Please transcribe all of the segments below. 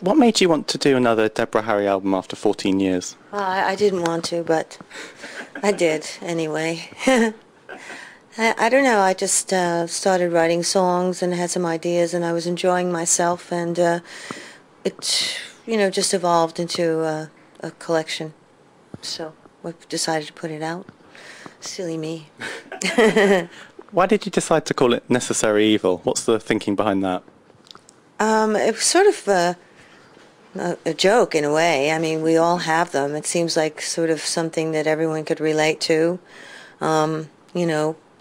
What made you want to do another Deborah Harry album after 14 years? Well, I didn't want to, but I did anyway. I don't know. I just started writing songs and had some ideas, and I was enjoying myself, and it, just evolved into a collection. So I decided to put it out. Silly me. Why did you decide to call it Necessary Evil? What's the thinking behind that? It was sort of a joke in a way. I mean, we all have them. It seems like sort of something that everyone could relate to.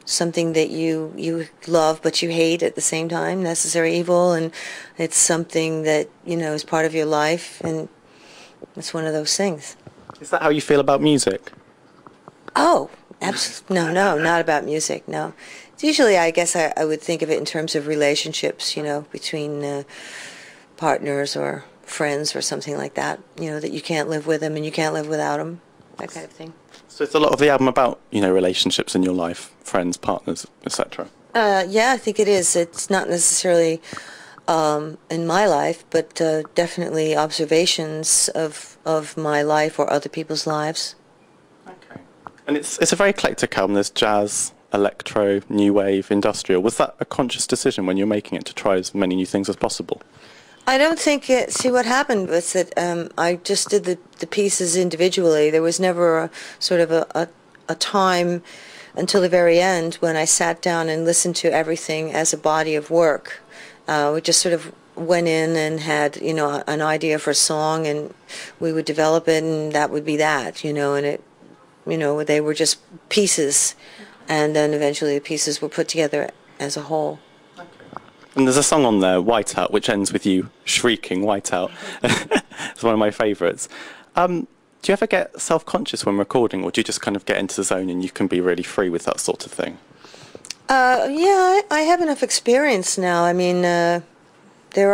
Something that you love but you hate at the same time, necessary evil, and it's something that, is part of your life, and it's one of those things. Is that how you feel about music? Oh, absolutely. No, not about music, no. It's usually, I guess I would think of it in terms of relationships, between partners or friends or something like that, that you can't live with them and you can't live without them, that kind of thing. So it's a lot of the album about, relationships in your life, friends, partners, etc. Yeah, I think it is. It's not necessarily in my life, but definitely observations of my life or other people's lives. Okay. And it's a very eclectic album. There's jazz, electro, new wave, industrial. Was that a conscious decision when you were making it to try as many new things as possible? I don't think see, what happened was that I just did the pieces individually. There was never a sort of a time until the very end when I sat down and listened to everything as a body of work. We just sort of went in and had, an idea for a song, and we would develop it, and that would be that, and it, they were just pieces, and then eventually the pieces were put together as a whole. And there's a song on there, Whiteout, which ends with you shrieking Whiteout. It's one of my favourites. Do you ever get self-conscious when recording, or do you just kind of get into the zone and you can be really free with that sort of thing? Yeah, I have enough experience now. I mean, there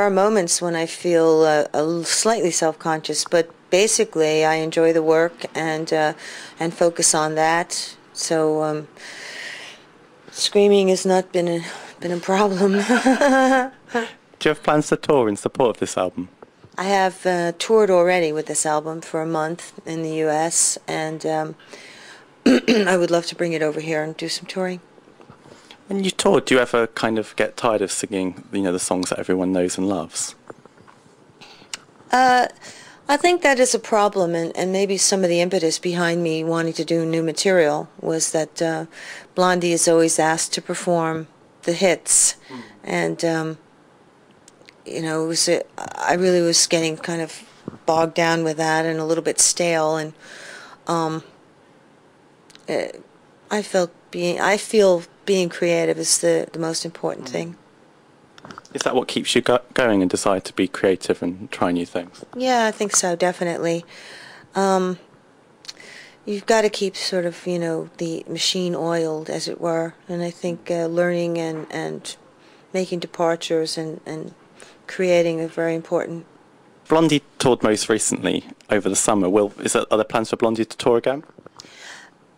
are moments when I feel slightly self-conscious, but basically I enjoy the work and focus on that. So screaming has not been a problem. Do you have plans to tour in support of this album? I have toured already with this album for a month in the U.S., and I would love to bring it over here and do some touring. When you tour, do you ever kind of get tired of singing, the songs that everyone knows and loves? I think that is a problem, and maybe some of the impetus behind me wanting to do new material was that Blondie is always asked to perform the hits, and I really was getting kind of bogged down with that and a little bit stale, and I feel being creative is the most important thing. Is that what keeps you going and decide to be creative and try new things? Yeah, I think so, definitely. You've got to keep sort of, the machine oiled, as it were, and I think learning and making departures and creating are very important. Blondie toured most recently over the summer. Are there plans for Blondie to tour again?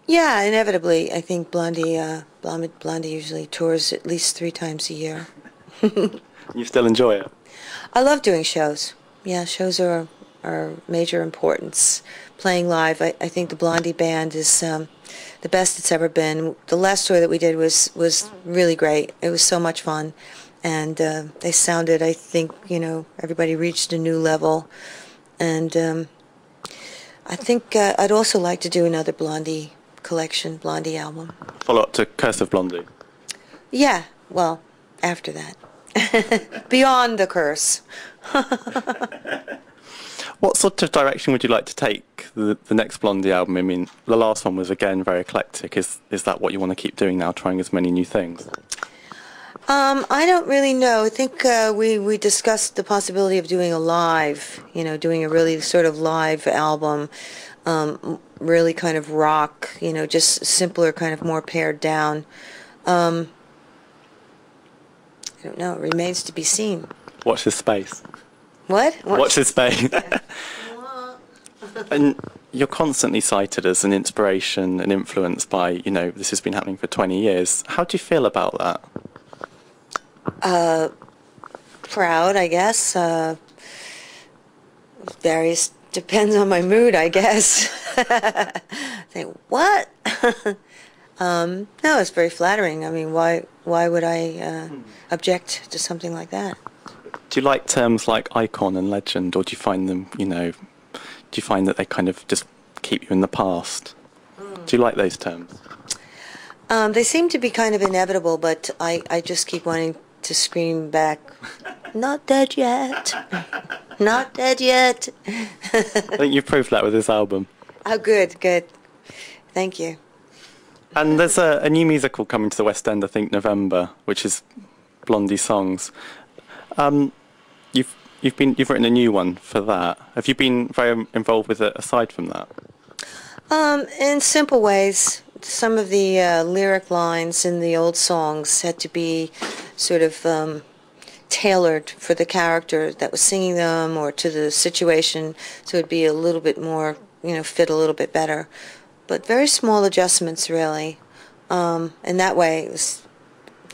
Yeah, inevitably. I think Blondie usually tours at least 3 times a year. You still enjoy it? I love doing shows. Yeah, shows are major importance. Playing live, I think the Blondie band is the best it's ever been. The last tour that we did was really great. It was so much fun, and they sounded, I think, everybody reached a new level, and I think I'd also like to do another Blondie collection, Blondie album. Follow up to Curse of Blondie? Yeah, well, after that. Beyond the curse. What sort of direction would you like to take the next Blondie album? I mean, the last one was, again, very eclectic. Is that what you want to keep doing now, trying as many new things? I don't really know. I think we discussed the possibility of doing a live, doing a really sort of live album, really kind of rock, just simpler, kind of more pared down. I don't know. It remains to be seen. Watch this space. What? Watch this space. And you're constantly cited as an inspiration and influenced by, this has been happening for 20 years. How do you feel about that? Proud, I guess. Various depends on my mood, I guess. Think what? No, it's very flattering. I mean, why would I object to something like that? Do you like terms like icon and legend, or do you find them, do you find that they kind of just keep you in the past? Do you like those terms? They seem to be kind of inevitable, but I just keep wanting to scream back, not dead yet. Not dead yet. I think you've proved that with this album. Oh, good, good. Thank you. And there's a new musical coming to the West End, I think, November, which is Blondie Songs. You've written a new one for that. Have you been very involved with it aside from that? In simple ways. Some of the lyric lines in the old songs had to be sort of tailored for the character that was singing them or to the situation, so it'd be a little bit more, fit a little bit better. But very small adjustments, really. And that way, it was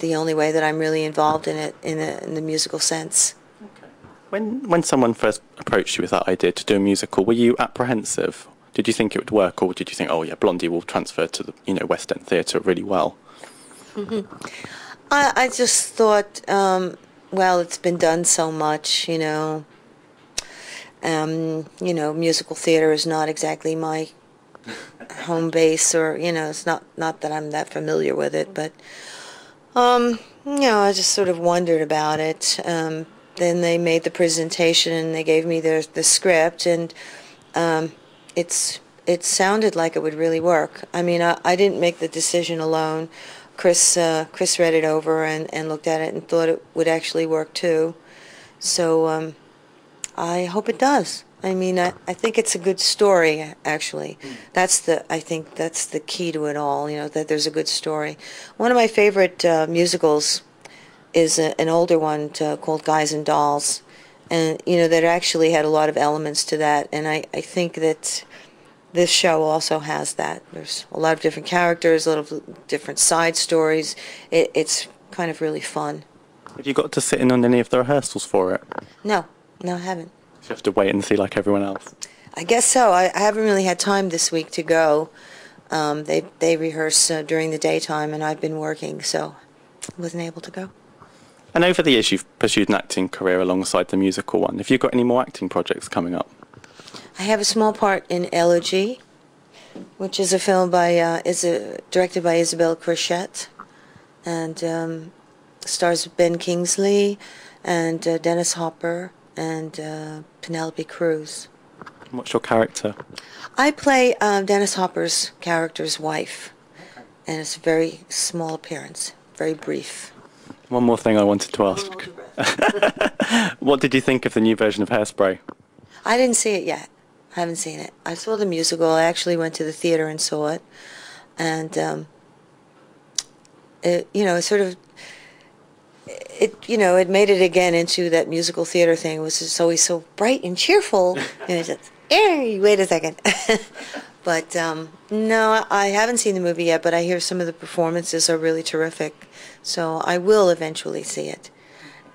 the only way that I'm really involved in it in the musical sense. Okay. When someone first approached you with that idea to do a musical, were you apprehensive? Did you think it would work, or did you think, oh yeah, Blondie will transfer to the West End Theatre really well? Mm-hmm. I just thought, well, it's been done so much, musical theater is not exactly my home base, or it's not that I'm that familiar with it, but I just sort of wondered about it. Then they made the presentation and they gave me the script, and it sounded like it would really work. I mean, I didn't make the decision alone. Chris read it over and looked at it and thought it would actually work too. So I hope it does. I mean, I think it's a good story, actually. I think that's the key to it all, that there's a good story. One of my favorite musicals is an older one called Guys and Dolls. And, that actually had a lot of elements to that. And I think that this show also has that. There's a lot of different characters, a lot of different side stories. It's kind of really fun. Have you got to sit in on any of the rehearsals for it? No, I haven't. You have to wait and see like everyone else. I guess so. I haven't really had time this week to go. They rehearse during the daytime, and I've been working, so I wasn't able to go. And over the years, you've pursued an acting career alongside the musical one. Have you got any more acting projects coming up? I have a small part in Elegy, which is a film directed by Isabelle Crochet, and stars Ben Kingsley and Dennis Hopper and Penelope Cruz. What's your character? I play Dennis Hopper's character's wife, and it's a very small appearance, very brief. One more thing I wanted to ask. What did you think of the new version of Hairspray? I didn't see it yet. I haven't seen it. I saw the musical. I actually went to the theater and saw it, and it made it again into that musical theater thing. It was just always so bright and cheerful, and it's just, hey, wait a second. But no, I haven't seen the movie yet, but I hear some of the performances are really terrific, so I will eventually see it.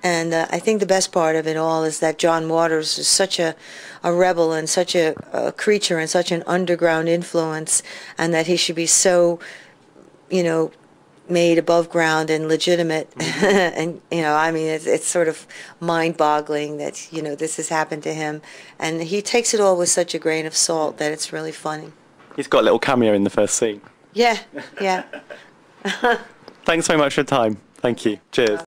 And I think the best part of it all is that John Waters is such a rebel and such a creature and such an underground influence, and that he should be so, made above ground and legitimate. And, I mean, it's sort of mind-boggling that, this has happened to him. And he takes it all with such a grain of salt that it's really funny. He's got a little cameo in the first scene. Yeah. Thanks very much for your time. Thank you. Cheers.